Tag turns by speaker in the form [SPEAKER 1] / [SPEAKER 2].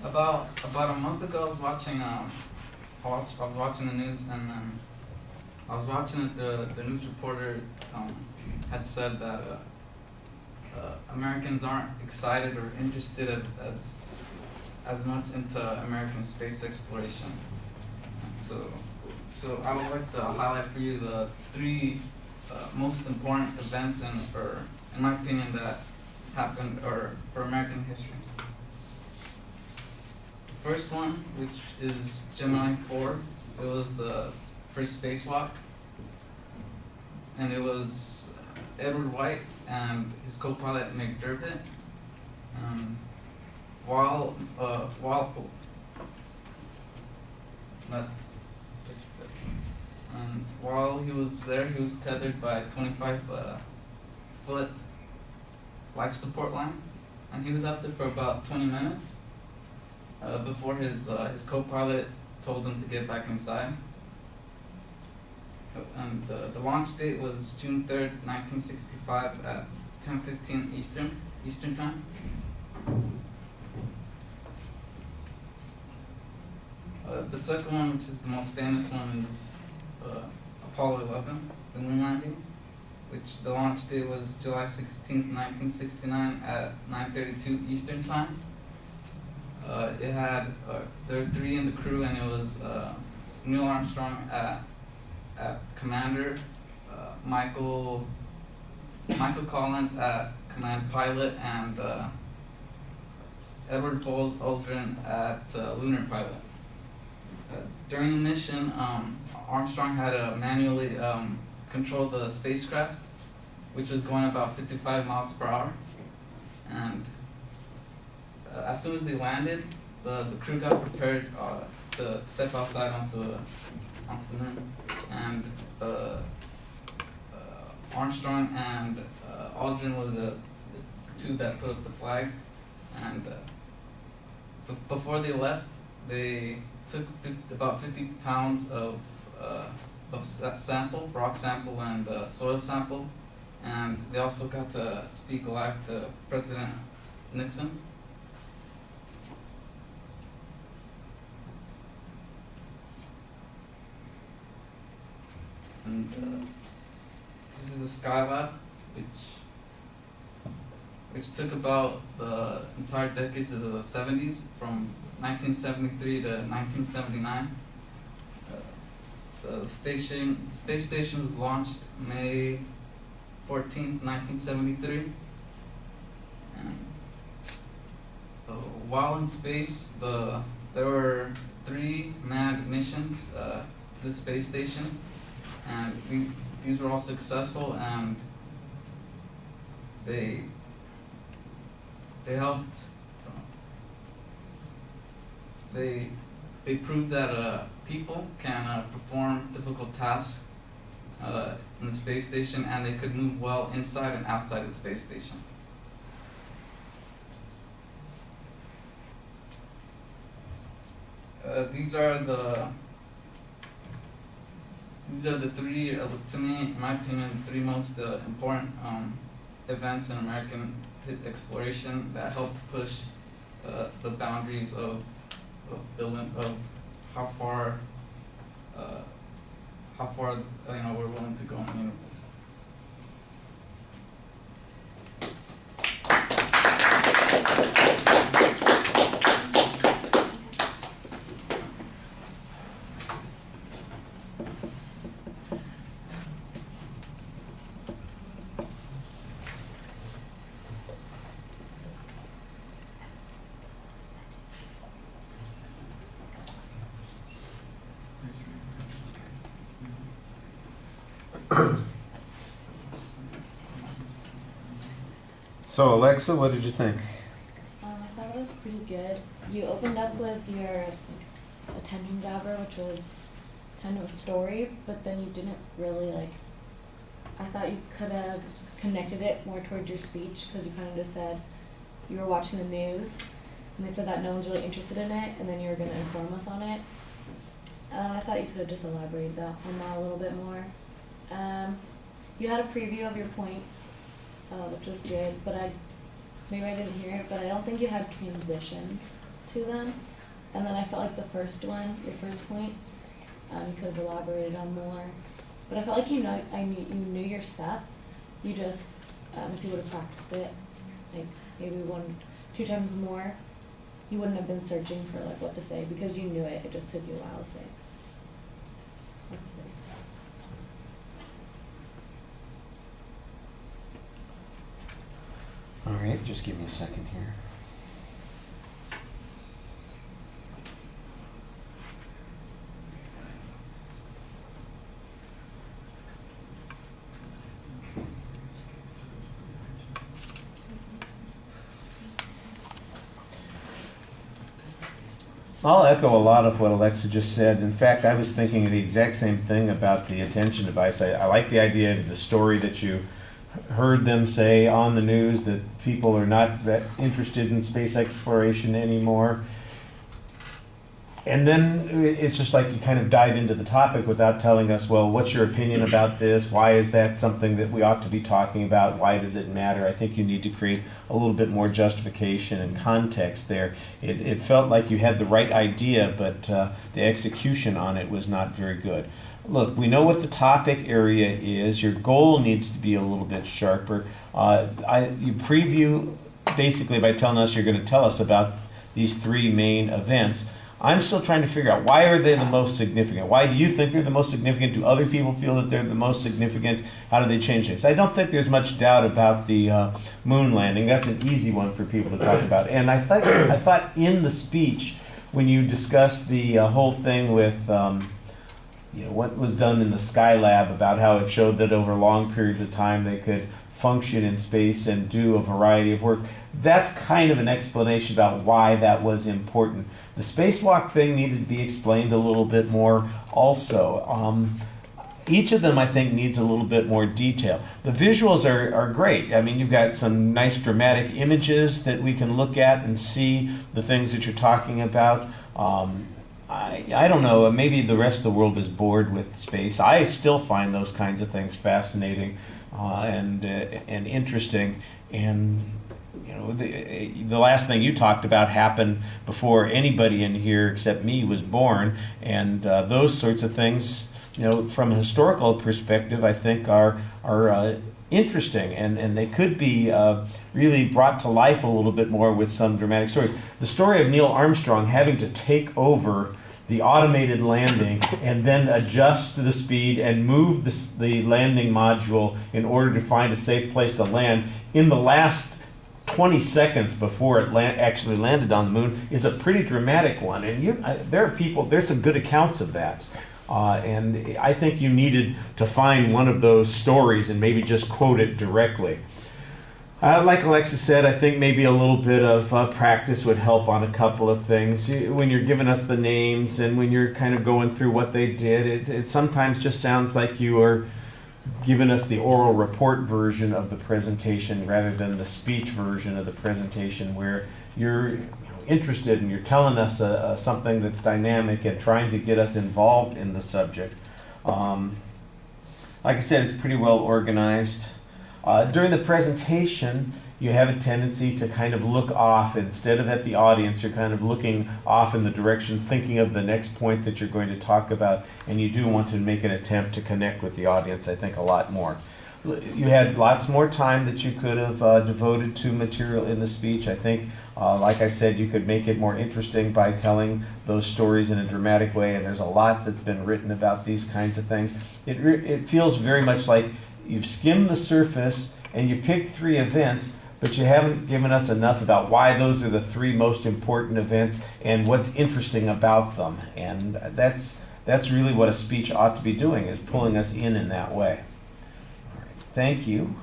[SPEAKER 1] About a month ago, I was watching the news, and then I was watching it. The news reporter had said that Americans aren't excited or interested as much into American space exploration. So I would like to highlight for you the three most important events, in my opinion, that happened for American history. The first one, which is Gemini 4, it was the first spacewalk, and it was Edward White and his co-pilot McDermott. While that's while he was there, he was tethered by a 25-foot life support line, and he was out there for about 20 minutes before his co-pilot told him to get back inside. And the launch date was June 3rd, 1965 at 10:15 Eastern time. The second one, which is the most famous one, is Apollo 11, the moon landing, which the launch date was July 16th, 1969 at 9:32 Eastern time. There were three in the crew, and it was Neil Armstrong at commander, Michael Collins at command pilot, and Edward Buzz Aldrin at lunar pilot. During the mission, Armstrong had to manually control the spacecraft, which was going about 55 miles per hour. And as soon as they landed, the crew got prepared to step outside onto the moon. And Armstrong and Aldrin were the two that put up the flag. And before they left, they took about 50 pounds of sample, rock sample, and soil sample, and they also got to speak live to President Nixon. And this is a Skylab, which took about the entire decades of the 70s, from 1973 to 1979. The space station was launched May 14th, 1973. And while in space, there were 3 manned missions to the space station, and these were all successful, and they helped. They proved that people can perform difficult tasks in the space station, and they could move well inside and outside the space station. These are the three, to me, in my opinion, three most important events in American exploration that helped push the boundaries of how far we're willing to go in the universe.
[SPEAKER 2] So Alexa, what did you think?
[SPEAKER 3] I thought it was pretty good. You opened up with your attention grabber, which was kind of a story, but then you didn't really I thought you could have connected it more towards your speech, because you kind of just said you were watching the news, and they said that no one's really interested in it, and then you were going to inform us on it. I thought you could have just elaborated on that a little bit more. You had a preview of your points, which was good, but maybe I didn't hear it, but I don't think you had transitions. to them. And then I felt like the first one, your first point, you could have elaborated on more. But I felt like you knew your stuff. You just, if you would have practiced it, like maybe 1-2 times more, you wouldn't have been searching for like what to say because you knew it. It just took you a while to say it. That's it.
[SPEAKER 2] All right, just give me a second here. I'll echo a lot of what Alexa just said. In fact, I was thinking the exact same thing about the attention device. I like the idea of the story that you heard them say on the news, that people are not that interested in space exploration anymore. And then it's just like you kind of dive into the topic without telling us, well, what's your opinion about this? Why is that something that we ought to be talking about? Why does it matter? I think you need to create a little bit more justification and context there. It felt like you had the right idea, but the execution on it was not very good. Look, we know what the topic area is. Your goal needs to be a little bit sharper. You preview basically by telling us you're going to tell us about these 3 main events. I'm still trying to figure out, why are they the most significant? Why do you think they're the most significant? Do other people feel that they're the most significant? How do they change things? I don't think there's much doubt about the moon landing. That's an easy one for people to talk about. And I thought in the speech, when you discussed the whole thing with what was done in the Skylab, about how it showed that over long periods of time they could function in space and do a variety of work, that's kind of an explanation about why that was important. The spacewalk thing needed to be explained a little bit more also. Each of them, I think, needs a little bit more detail. The visuals are great. I mean, you've got some nice dramatic images that we can look at and see the things that you're talking about. I don't know, maybe the rest of the world is bored with space. I still find those kinds of things fascinating and interesting. And the last thing you talked about happened before anybody in here except me was born, and those sorts of things, from a historical perspective, I think are interesting, and they could be really brought to life a little bit more with some dramatic stories. The story of Neil Armstrong having to take over the automated landing and then adjust to the speed and move the landing module in order to find a safe place to land in the last 20 seconds before it actually landed on the moon is a pretty dramatic one. And there's some good accounts of that. And I think you needed to find one of those stories and maybe just quote it directly. Like Alexa said, I think maybe a little bit of practice would help on a couple of things. When you're giving us the names and when you're kind of going through what they did, it sometimes just sounds like you are giving us the oral report version of the presentation rather than the speech version of the presentation, where you're interested and you're telling us something that's dynamic and trying to get us involved in the subject. Like I said, it's pretty well organized. During the presentation, you have a tendency to kind of look off. Instead of at the audience, you're kind of looking off in the direction, thinking of the next point that you're going to talk about, and you do want to make an attempt to connect with the audience, I think, a lot more. You had lots more time that you could have devoted to material in the speech. I think, like I said, you could make it more interesting by telling those stories in a dramatic way, and there's a lot that's been written about these kinds of things. It feels very much like you've skimmed the surface and you picked 3 events, but you haven't given us enough about why those are the 3 most important events and what's interesting about them. And that's really what a speech ought to be doing, is pulling us in that way. All right. Thank you.